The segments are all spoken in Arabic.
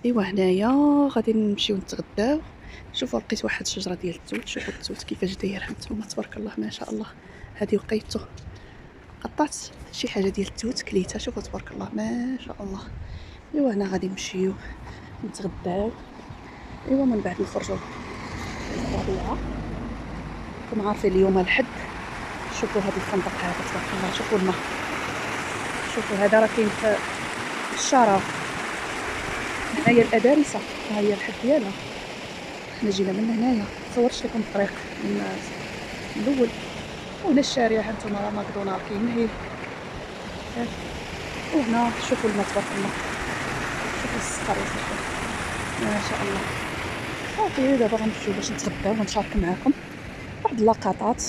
ايوا هنايا غادي نمشيو نتغداو. شوفوا لقيت واحد الشجره ديال التوت، شوفوا التوت كيفاش داير هانتوما تبارك الله ما شاء الله. هذه وقيته قطعت شي حاجه ديال التوت كليتها، شوفوا تبارك الله ما شاء الله. ايوا هنا غادي نمشيو نتغداو. ايوا من بعد نخرجوا للطبيعه. كما عارفين اليوم الحد. شوفوا هذا الفندق هذا تبارك الله، شوفوا الماء، شوفوا هذا راه كاين في الشارع. هنايا الأدارسة، ها هي الحد ديالها. حنا جينا من هنايا، صورت لكم الطريق من الأول. وهنا الشارع هانتوما راه ماكدونالد كاين هي. وهنا شوفوا الماء تبارك الله، شوفوا الصخر يا صاحبي ما شاء الله. صافي دابا غنمشيو باش نتغداو ونشارك معكم واحد اللقطات.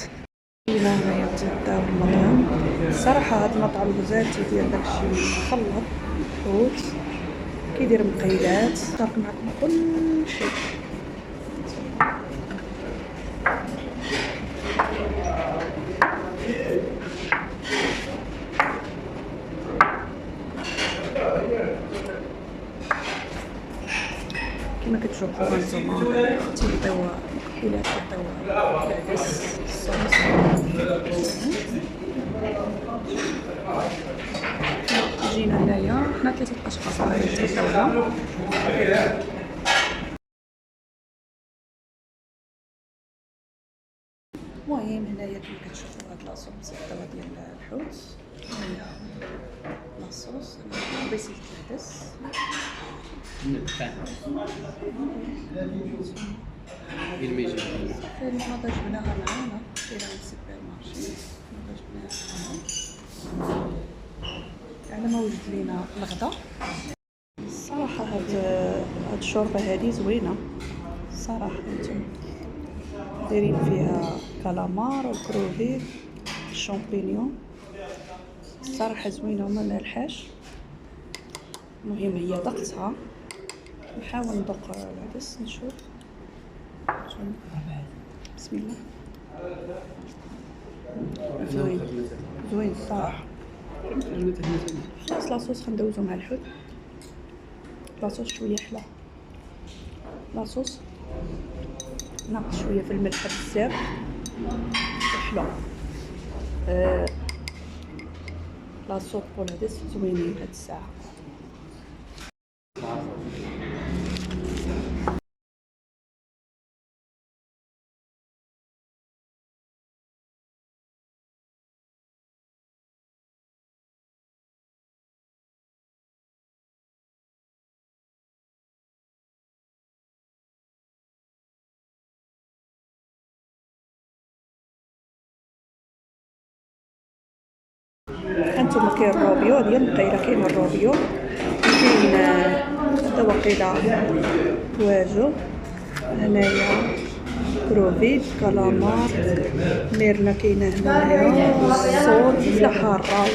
جينا هنايا نتغداو المطعم. الصراحة هاد المطعم بزاف تيدير داكشي مخلط، الحوت كيدير مقيلات، نشارك معكم كل شيء. كما كتشوفوا هانتوما تيعطيو مقبولات، كيعطيو العدس، الصوص. جينا هنايا حنا 3 اشخاص غادي نتغداو. المهم هنايا كما كتشوفوا هاد لاصوص مسكره ديال الحوت، هنايا لاصوص بسيط العدس. هذا جبناها معانا كاينه من السوبر مارشي، هذا جبناها معانا على ما وجد لينا الغدا. الصراحه هاد الشوربه هذه زوينه الصراحه، انتم دايرين فيها كالامار والكروفيت الشامبينيون، الصراحه زوينه وما مالحاش. المهم هي ذقتها، نحاول ندوق العدس نشوف. بسم الله. زوين زوين الصراحه. خلاص لاصوص غندوزو مع الحوت. لاصوص شويه حلا، لاصوص ناقص شويه في الملح بزاف حلو. لاصوص بولاديس زوينين هاد الساعه. هانتوما كاين الروبيو ديال المقيله، كاين الروبيو، كاين هذا وقيله بواجو، هنايا كروفيت كالامار ميرنا كاينه هنايا الصوت فلفله حاره.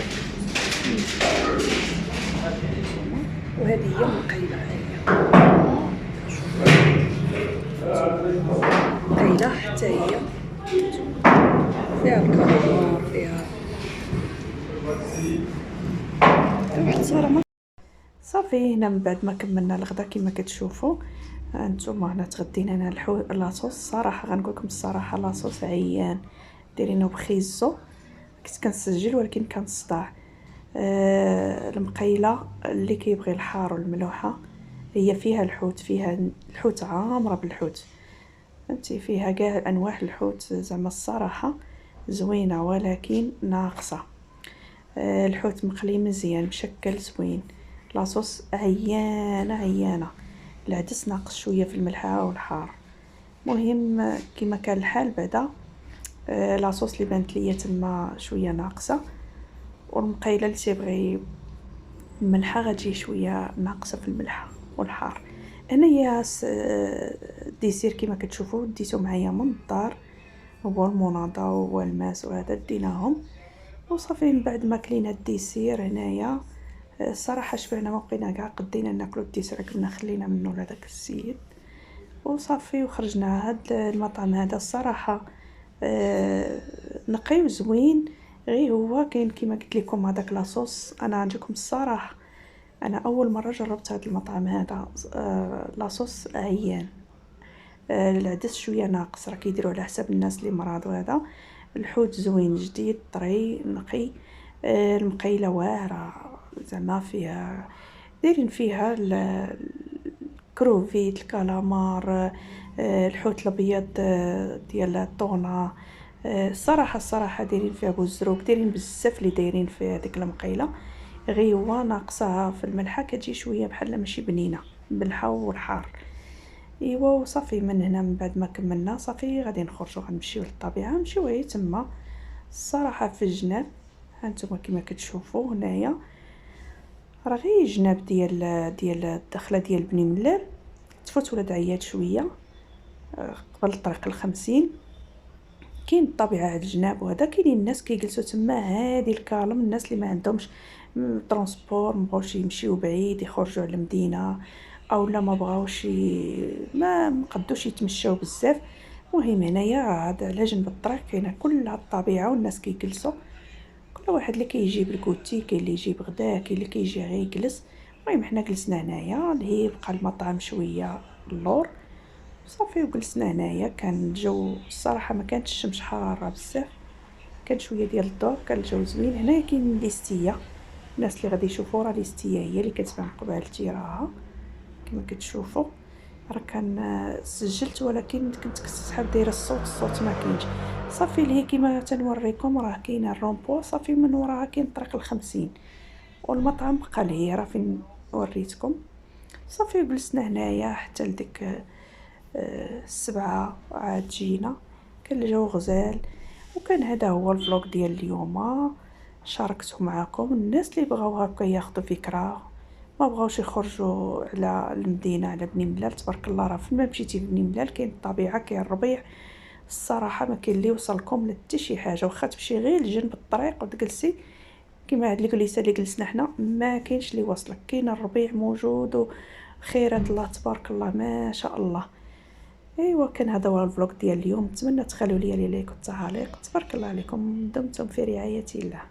وهذه هي المقيله، مقيله حتى هي فيها الكالامار فيها واحد الصراحه. صافي هنا من بعد ما كملنا الغدا كما كتشوفوا هانتوما هنا تغدينا هنا لاصوص. الصراحه غنقول لكم الصراحه لاصوص عيان دايرينو بخيزو. كنت كنسجل ولكن كان الصداع. المقيله اللي كيبغي الحار والملوحه هي فيها الحوت، فيها الحوت عامره بالحوت، فهمتي فيها كاع انواع الحوت. زعما الصراحه زوينه ولكن ناقصه. الحوت مقلي مزيان مشكل زوين، لاصوص عيانه عيانه، العدس ناقص شويه في الملحه والحار. مهم كما كان الحال بعدا لاصوص اللي بانت ليا تما شويه ناقصه، والمقيله اللي تيبغي الملحه غتجي شويه ناقصه في الملحه والحار. هنايا الديسير كما كتشوفوا ديتو معايا من الدار، هو المناضه وهو الماس وهذا ديناهم وصافي. من بعد ما كلينا الديسير هنايا الصراحه شبعنا ما بقينا كاع قدينا ناكلو الديسير، كنا خلينا منه لهداك السيد وصافي وخرجنا. هاد المطعم هذا الصراحه نقي وزوين، غير هو كاين كما قلت لكم هذاك لاصوص. انا عندكم الصراحه انا اول مره جربت هذا المطعم هذا، لاصوص عيان. العدس شويه ناقص، راه كيديروا على حساب الناس اللي مرض. وهذا الحوت زوين جديد طري نقي. المقيله واعره، زعما فيها دايرين فيها الكروفيت، الكالامار، الحوت الابيض، ديال الطونه. الصراحه دايرين فيها بوزروك، دايرين بزاف اللي دايرين في هذيك المقيله. غير هو ناقصها في الملحه، كتجي شويه بحال ماشي بنينه، ملحه والحار. ايوا وصافي. من هنا من بعد ما كملنا صافي غادي نخرجوا، غنمشيو للطبيعه، نمشيو غير تما. الصراحه في الجناب، هانتوما كما كتشوفوا هنايا، راه غير جناب ديال الدخله ديال بني ملال. تفوت ولاد عياد شويه قبل الطريق ال50. كاين الطبيعه على الجناب، وهذا كاينين الناس كيجلسوا تما هادي الكالم، الناس اللي ما عندهمش ترونسبور، مبغاوش يمشيو بعيد يخرجوا على المدينه، او لا ما بغاوش ما مقدوش يتمشاو بزاف. المهم هنايا عاد على جنب الطريق كاينه كلها الطبيعه، والناس كيجلسوا كل واحد اللي كيجيب الكوتي، كاين اللي يجيب غدا، كاين اللي كيجي غير يجلس. المهم حنا جلسنا هنايا لهي بقى المطعم شويه اللور. صافي وجلسنا هنايا. كان الجو الصراحه ما كانتش الشمس حاره بزاف، كان شويه ديال الضوء، كان الجو زوين. هنايا كاين ليستيه، الناس اللي غادي يشوفوا راه ليستيه هي اللي كتبان قبالتي راها كما كتشوفوا. راه كان سجلت، ولكن كنت كنسحب دايره الصوت ما كاينش. صافي اللي كيما تنوريكم، راه كاينه الرومبو، صافي من وراها كاين طريق ال50، والمطعم بقى لهي راه فين وريتكم. صافي جلسنا هنايا حتى لديك 7 عاد جينا. كان الجو غزال. وكان هذا هو الفلوق ديال اليوم، شاركته معكم. الناس اللي بغاو هكا ياخذوا فكره، ما بغاوش يخرجوا على المدينه، على بني ملال، تبارك الله راه فين ما مشيتي لبني ملال كاين الطبيعه، كاين الربيع. الصراحه ما كاين اللي يوصلكم لحتى شي حاجه، واخا تمشي غير لجنب الطريق وتجلسي كيما هاد الجلسه اللي جلسنا حنا، ما كاينش اللي وصلك. كاين الربيع موجود، وخيرات الله تبارك الله ما شاء الله. ايوا كان هذا هو الفلوق ديال اليوم. نتمنى تخلوا لي لايك والتعاليق. تبارك الله عليكم، دمتم في رعايه الله.